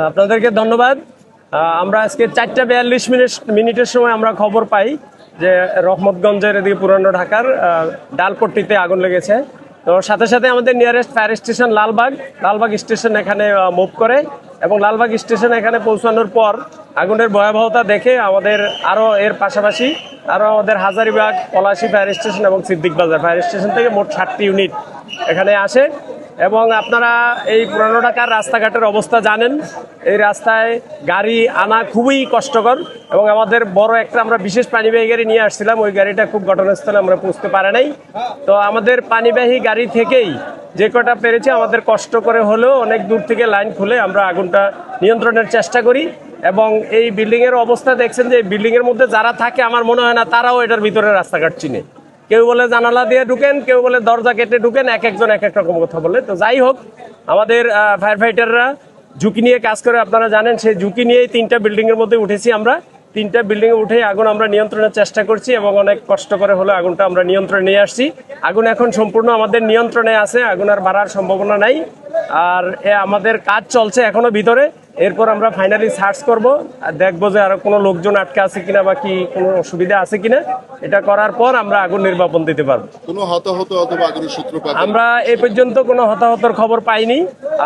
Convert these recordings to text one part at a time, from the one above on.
আপনাদেরকে ধন্যবাদ। আমরা আজকে 4:42 মিনিটের সময় আমরা খবর পাই যে রহমতগঞ্জের এদিকে পুরানো ঢাকার ডালপট্টিতে আগুন লেগেছে। তো সাথে সাথে আমাদের nearest fire station Lalbagh station এখানে মুভ করে এবং লালবাগ স্টেশন এখানে পৌঁছানোর পর আগুনের ভয়াবহতা দেখে আমাদের আরও এর পাশাপাশি আরও আমাদের হাজারীবাগ, পলাশী ফায়ার স্টেশন এবং সিদ্দিক বাজার ফায়ার স্টেশন থেকে মোট 7টি ইউনিট এখানে আসে। এবং আপনারা এই পুরানো ঢাকার রাস্তাঘাটের অবস্থা জানেন, এই রাস্তায় গাড়ি আনা খুবই কষ্টকর এবং আমাদের বড় একটা আমরা বিশেষ পানিবাহী গাড়ি নিয়ে আসছিলাম, ওই গাড়িটা খুব ঘটনাস্থলে আমরা পৌঁছতে পারে নাই। তো আমাদের পানিবাহী গাড়ি থেকেই যে কটা পেরেছে আমাদের কষ্ট করে হলেও অনেক দূর থেকে লাইন খুলে আমরা আগুনটা নিয়ন্ত্রণের চেষ্টা করি। এবং এই বিল্ডিংয়ের অবস্থা দেখছেন যে এই বিল্ডিংয়ের মধ্যে যারা থাকে আমার মনে হয় না তারাও এটার ভিতরে রাস্তাঘাট চিনে। কেউ বলে জানালা দিয়ে ঢুকেন, কেউ বলে দরজা কেটে ঢুকেন, এক একজন এক এক রকম কথা বলে। তো যাই হোক, আমাদের ফায়ার ফাইটাররা ঝুঁকি নিয়ে কাজ করে, আপনারা জানেন সেই ঝুঁকি নিয়েই 3টা বিল্ডিংয়ের মধ্যে উঠেছি আমরা। 3টা বিল্ডিংয়ে উঠে আগুন আমরা নিয়ন্ত্রণের চেষ্টা করছি এবং অনেক কষ্ট করে হলে আগুনটা আমরা নিয়ন্ত্রণে নিয়ে আসছি। আগুন এখন সম্পূর্ণ আমাদের নিয়ন্ত্রণে আছে, আগুন আর বাড়ার সম্ভাবনা নাই। আর আমাদের কাজ চলছে এখনো ভিতরে, এরপর আমরা ফাইনালি সার্চ করব আর দেখবো যে আরো কোনো লোকজন আটকে আছে কিনা বা কি কোনো অসুবিধা আছে কিনা। এটা করার পর আমরা আগুন নির্বাপন দিতে পারবো। কোনো হতাহত অথবা আগুনের সূত্রপাত আমরা এ পর্যন্ত কোনো হতাহতর খবর পাইনি।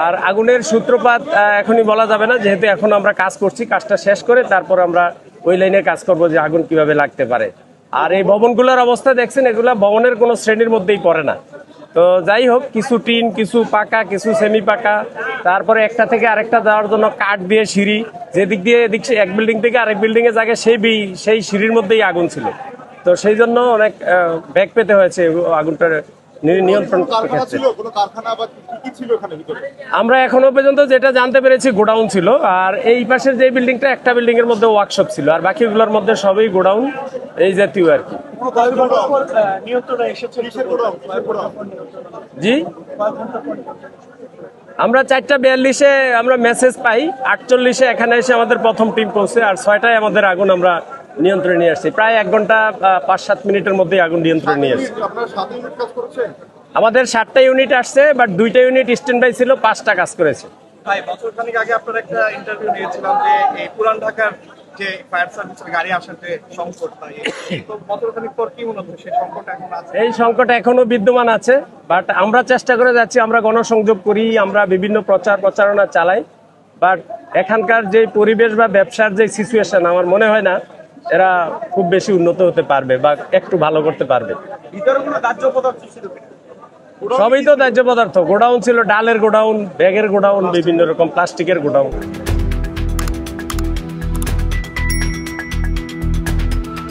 আর আগুনের সূত্রপাত এখনই বলা যাবে না, যেহেতু এখন আমরা কাজ করছি, কাজটা শেষ করে তারপর আমরা ওই লাইনে কাজ করব যে আগুন কিভাবে লাগতে পারে। আর এই ভবনগুলোর অবস্থা দেখছেন, এগুলা ভবনের কোনো শ্রেণীর মধ্যেই পড়ে না। তো যাই হোক, কিছু টিন, কিছু পাকা, কিছু সেমি পাকা, তারপরে একটা থেকে আরেকটা যাওয়ার জন্য কাঠ দিয়ে সিঁড়ি, যেদিক দিয়ে এদিক এক বিল্ডিং থেকে আরেক বিল্ডিং এ জায়গায় সেই সিঁড়ির মধ্যেই আগুন ছিল। তো সেই জন্য অনেক ব্যাগ পেতে হয়েছে আগুনটা নিয়ন্ত্রণ করতে। আমরা এখনো পর্যন্ত যেটা জানতে পেরেছি গোডাউন ছিল, আর এই পাশের যে বিল্ডিংটা একটা বিল্ডিং এর মধ্যে ওয়ার্কশপ ছিল, আর বাকিগুলোর মধ্যে সবই গোডাউন এই জাতীয় আর কি। জি, আমরা 4:42-এ আমরা মেসেজ পাই, 48-এ এখানে এসে আমাদের প্রথম টিম পৌঁছে, আর 6টায় আমাদের আগুন আমরা নিয়ন্ত্রণে নিয়ে আসছি। প্রায় 1 ঘন্টা 5-7 মিনিটের মধ্যে আগুন নিয়ন্ত্রণে নিয়ে আসছি। আমাদের 7টা ইউনিট আসছে, বাট 2টা ইউনিট স্ট্যান্ড বাই ছিল, 5টা কাজ করেছে। ভাই, বছরখানেক আগে আপনার একটা ইন্টারভিউ নিয়েছিলাম যে এই পুরান ঢাকার যে ফায়ার সার্ভিসের গাড়ি আসার যে সংকট, তো বছরখানেক পর কি মনে হচ্ছে সেই সংকট এখন আছে? এই সংকট এখনো বিদ্যমান আছে, বাট আমরা চেষ্টা করে যাচ্ছি, আমরা গণসংযোগ করি, আমরা বিভিন্ন প্রচারণা চালাই, বাট এখানকার যে পরিবেশ বা ব্যবসার যে সিচুয়েশন, আমার মনে হয় না এরা খুব বেশি উন্নত হতে পারবে বা একটু ভালো করতে পারবে। ভিতরে কোনো দাহ্য পদার্থ ছিল কিনা? সবই তো দাহ্য পদার্থ, গোডাউন ছিল, ডালের গোডাউন, ব্যাগের গোডাউন, বিভিন্ন রকম প্লাস্টিকের গোডাউন।